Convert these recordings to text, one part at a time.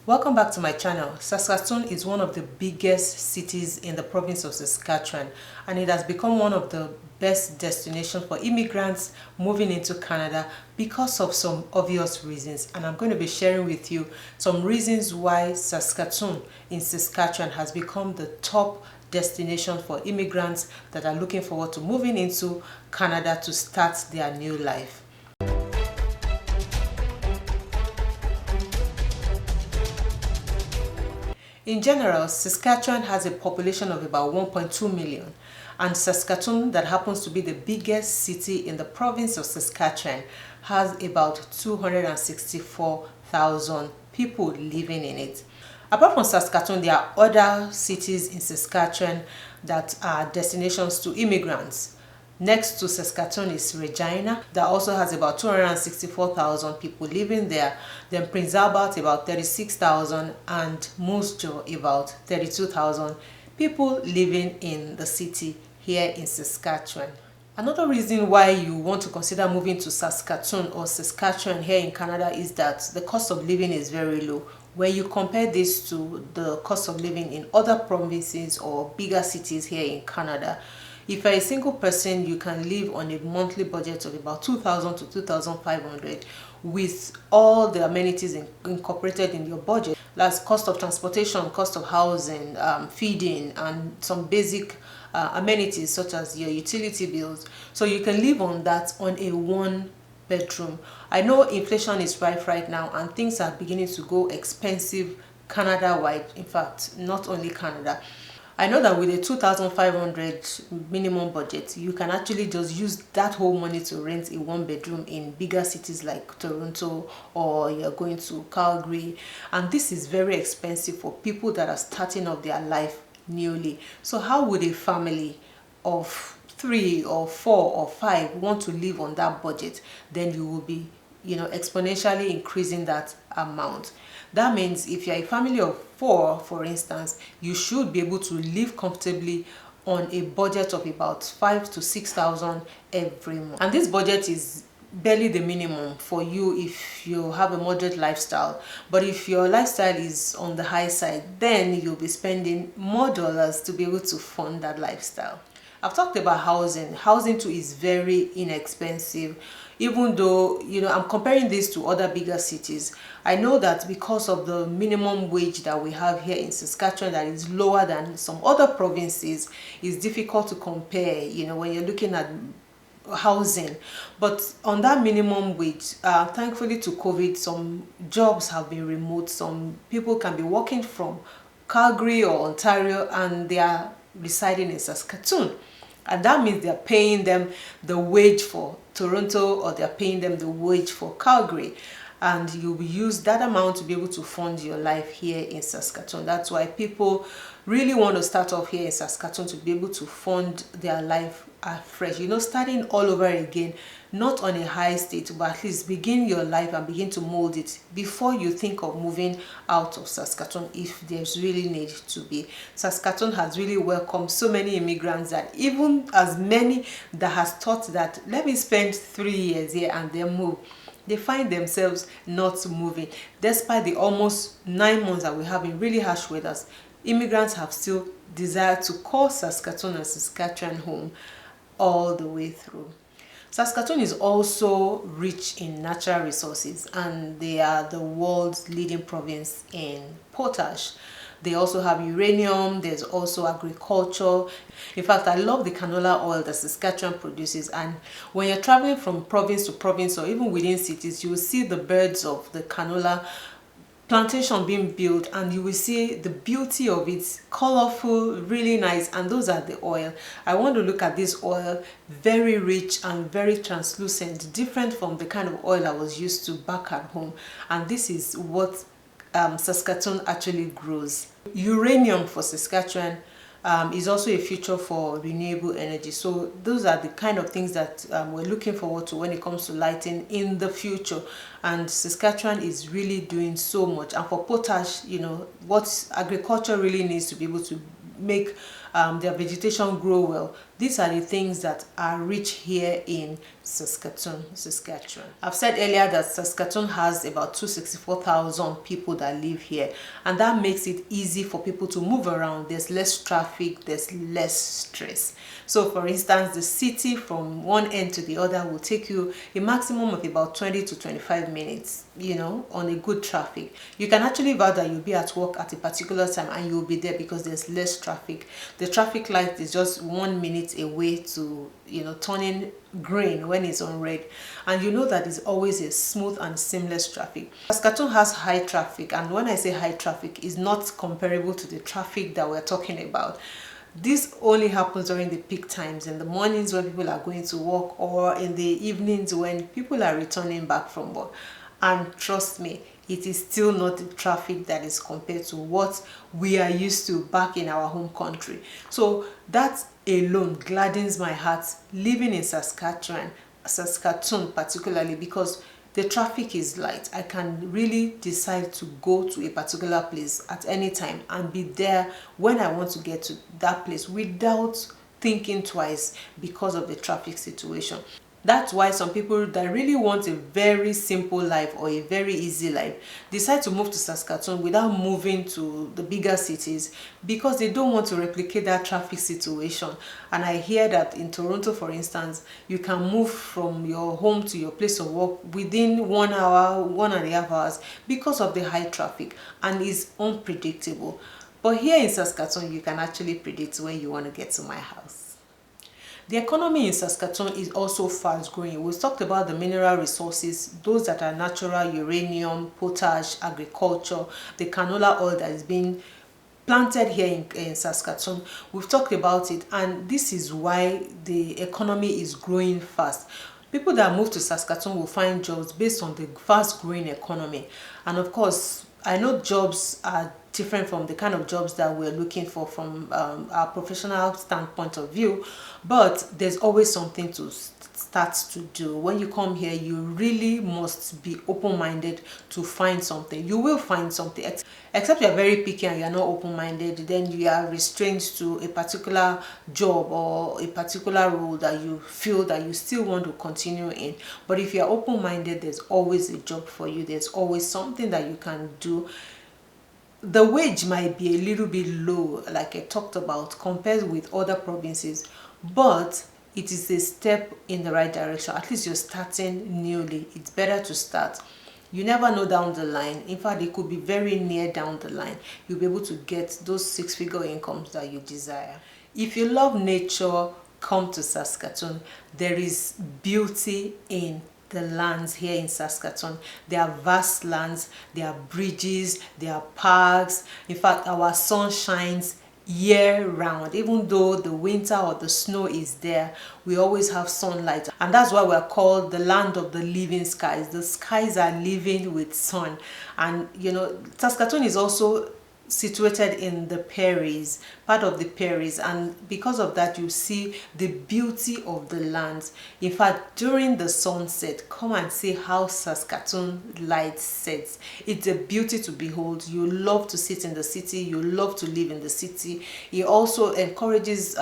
Welcome back to my channel. Saskatoon is one of the biggest cities in the province of Saskatchewan, and it has become one of the best destinations for immigrants moving into Canada because of some obvious reasons. And I'm going to be sharing with you some reasons why Saskatoon in Saskatchewan has become the top destination for immigrants that are looking forward to moving into Canada to start their new life. In general, Saskatchewan has a population of about 1.2 million, and Saskatoon, that happens to be the biggest city in the province of Saskatchewan, has about 264,000 people living in it. Apart from Saskatoon, there are other cities in Saskatchewan that are destinations to immigrants. Next to Saskatoon is Regina, that also has about 264,000 people living there. Then Prince Albert, about 36,000, and Moose Jaw, about 32,000 people living in the city here in Saskatchewan. Another reason why you want to consider moving to Saskatoon or Saskatchewan here in Canada is that the cost of living is very low. When you compare this to the cost of living in other provinces or bigger cities here in Canada, if you're a single person, you can live on a monthly budget of about 2,000 to 2,500 with all the amenities incorporated in your budget. That's cost of transportation, cost of housing, feeding, and some basic amenities such as your utility bills. So you can live on that on a one bedroom. I know inflation is rife right now and things are beginning to go expensive Canada-wide. In fact, not only Canada. I know that with a 2,500 minimum budget, you can actually just use that whole money to rent a one bedroom in bigger cities like Toronto, or you're going to Calgary. And this is very expensive for people that are starting off their life newly. So how would a family of 3 or 4 or 5 want to live on that budget? Then you will be exponentially increasing that amount. That means if you're a family of 4, for instance, you should be able to live comfortably on a budget of about 5,000 to 6,000 every month. And this budget is barely the minimum for you if you have a moderate lifestyle. But if your lifestyle is on the high side, then you'll be spending more dollars to be able to fund that lifestyle. I've talked about housing. Housing too is very inexpensive. Even though, I'm comparing this to other bigger cities. I know that because of the minimum wage that we have here in Saskatchewan that is lower than some other provinces, it's difficult to compare, when you're looking at housing. But on that minimum wage, thankfully to COVID, some jobs have been remote. Some people can be working from Calgary or Ontario and they are residing in Saskatoon. And that means they're paying them the wage for Toronto, or they're paying them the wage for Calgary. And you will use that amount to be able to fund your life here in Saskatoon. That's why people really want to start off here in Saskatoon, to be able to fund their life afresh. Starting all over again, not on a high state, but at least begin your life and begin to mold it before you think of moving out of Saskatoon, if there's really need to be. Saskatoon has really welcomed so many immigrants that even as many that has thought that let me spend 3 years here and then move, they find themselves not moving. Despite the almost 9 months that we have in really harsh weather, immigrants have still desired to call Saskatoon and Saskatchewan home all the way through. Saskatoon is also rich in natural resources, and they are the world's leading province in potash. They also have uranium. There's also agriculture. In fact, I love the canola oil that Saskatchewan produces. And when you're traveling from province to province or even within cities, you will see the birds of the canola plantation being built, and you will see the beauty of it, colorful, really nice. And those are the oil. I want to look at this oil, very rich and very translucent, different from the kind of oil I was used to back at home. And this is what Saskatoon actually grows. Uranium for Saskatchewan is also a future for renewable energy. So those are the kind of things that we're looking forward to when it comes to lighting in the future. And Saskatchewan is really doing so much. And for potash, what agriculture really needs to be able to make their vegetation grow well. These are the things that are rich here in Saskatoon, Saskatchewan. I've said earlier that Saskatoon has about 264,000 people that live here, and that makes it easy for people to move around. There's less traffic, there's less stress. So for instance, the city from one end to the other will take you a maximum of about 20 to 25 minutes, on a good traffic. You can actually vow that you'll be at work at a particular time and you'll be there because there's less traffic. The traffic light is just 1 minute away to turning green when it's on red, and that it's always a smooth and seamless traffic. Saskatoon has high traffic, and when I say high traffic, is not comparable to the traffic that we're talking about. This only happens during the peak times, in the mornings when people are going to work, or in the evenings when people are returning back from work. And trust me, it is still not the traffic that is compared to what we are used to back in our home country. So that alone gladdens my heart living in Saskatchewan, Saskatoon particularly, because the traffic is light. I can really decide to go to a particular place at any time and be there when I want to get to that place without thinking twice because of the traffic situation. That's why some people that really want a very simple life or a very easy life decide to move to Saskatoon without moving to the bigger cities, because they don't want to replicate that traffic situation. And I hear that in Toronto, for instance, you can move from your home to your place of work within 1 hour, 1.5 hours because of the high traffic, and it's unpredictable. But here in Saskatoon, you can actually predict when you want to get to my house. The economy in Saskatoon is also fast growing. We've talked about the mineral resources, those that are natural, uranium, potash, agriculture, the canola oil that is being planted here in Saskatoon. We've talked about it, and this is why the economy is growing fast. People that move to Saskatoon will find jobs based on the fast growing economy. And of course, I know jobs are different from the kind of jobs that we're looking for from our professional standpoint of view, but there's always something to start to do. When you come here, you really must be open-minded to find something. You will find something, except you're very picky and you're not open-minded, then you are restrained to a particular job or a particular role that you feel that you still want to continue in. But if you're open-minded, there's always a job for you. There's always something that you can do. The wage might be a little bit low, like I talked about, compared with other provinces, but it is a step in the right direction. At least you're starting newly. It's better to start. You never know down the line. In fact, it could be very near down the line. You'll be able to get those 6-figure incomes that you desire. If you love nature, come to Saskatoon. There is beauty in the lands here in Saskatoon. There are vast lands, there are bridges, there are parks. In fact, our sun shines year round. Even though the winter or the snow is there, we always have sunlight, and that's why we're called the land of the living skies. The skies are living with sun. And Saskatoon is also situated in the prairies, part of the prairies, and because of that you see the beauty of the lands. In fact, during the sunset, come and see how Saskatoon light sets. It's a beauty to behold. You love to sit in the city, you love to live in the city. It also encourages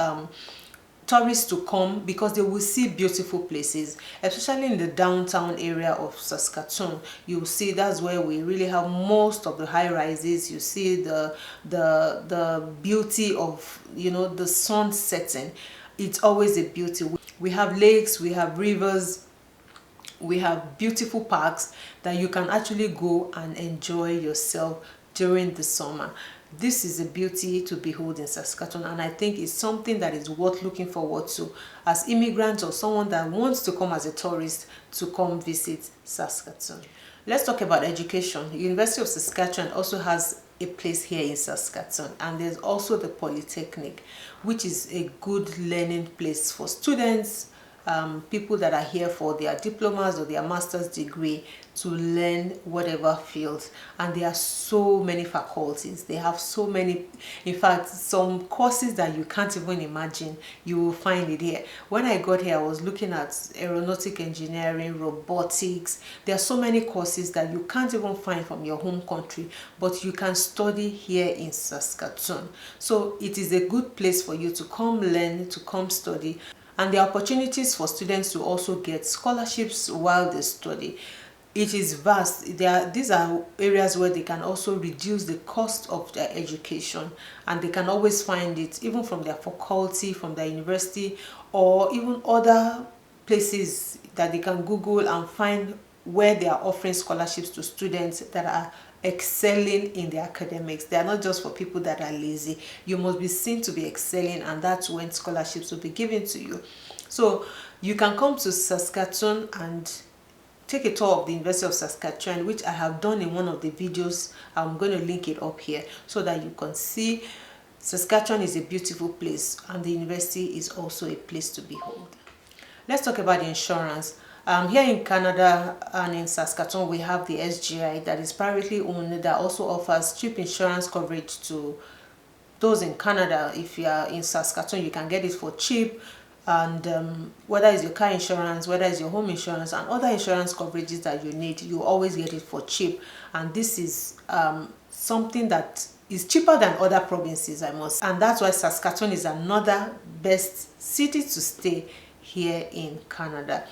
tourists to come because they will see beautiful places, especially in the downtown area of Saskatoon. You will see that's where we really have most of the high rises. You see the beauty of the sun setting. It's always a beauty. We have lakes, we have rivers, we have beautiful parks that you can actually go and enjoy yourself during the summer. This is a beauty to behold in Saskatoon, and I think it's something that is worth looking forward to as immigrants or someone that wants to come as a tourist to come visit Saskatoon. Let's talk about education. The University of Saskatchewan also has a place here in Saskatoon, and there's also the Polytechnic, which is a good learning place for students, people that are here for their diplomas or their master's degree to learn whatever field. And there are so many faculties. They have so many, in fact, some courses that you can't even imagine. You will find it here. When I got here, I was looking at aeronautic engineering, robotics. There are so many courses that you can't even find from your home country, but you can study here in Saskatoon. So it is a good place for you to come learn, to come study. And there are opportunities for students to also get scholarships while they study. It is vast. These are areas where they can also reduce the cost of their education, and they can always find it even from their faculty, from their university, or even other places that they can Google and find where they are offering scholarships to students that are excelling in their academics. They are not just for people that are lazy. You must be seen to be excelling, and that's when scholarships will be given to you. So you can come to Saskatoon and take a tour of the University of Saskatchewan, which I have done in one of the videos. I'm going to link it up here so that you can see Saskatchewan is a beautiful place, and the university is also a place to behold. Let's talk about the insurance. Here in Canada and in Saskatoon, we have the SGI that is privately owned, that also offers cheap insurance coverage to those in Canada. If you are in Saskatoon, you can get it for cheap. And whether it's your car insurance, whether it's your home insurance, and other insurance coverages that you need, you always get it for cheap. And this is something that is cheaper than other provinces, I must. And that's why Saskatoon is another best city to stay here in Canada.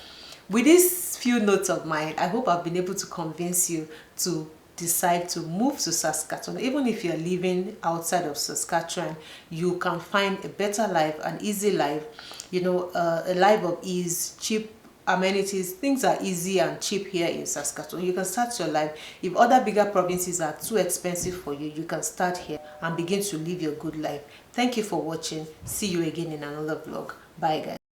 With these few notes of mine, I hope I've been able to convince you to decide to move to Saskatoon. Even if you're living outside of Saskatchewan, you can find a better life, an easy life, you know, a life of ease, cheap amenities. Things are easy and cheap here in Saskatoon. You can start your life. If other bigger provinces are too expensive for you, you can start here and begin to live your good life. Thank you for watching. See you again in another vlog. Bye guys.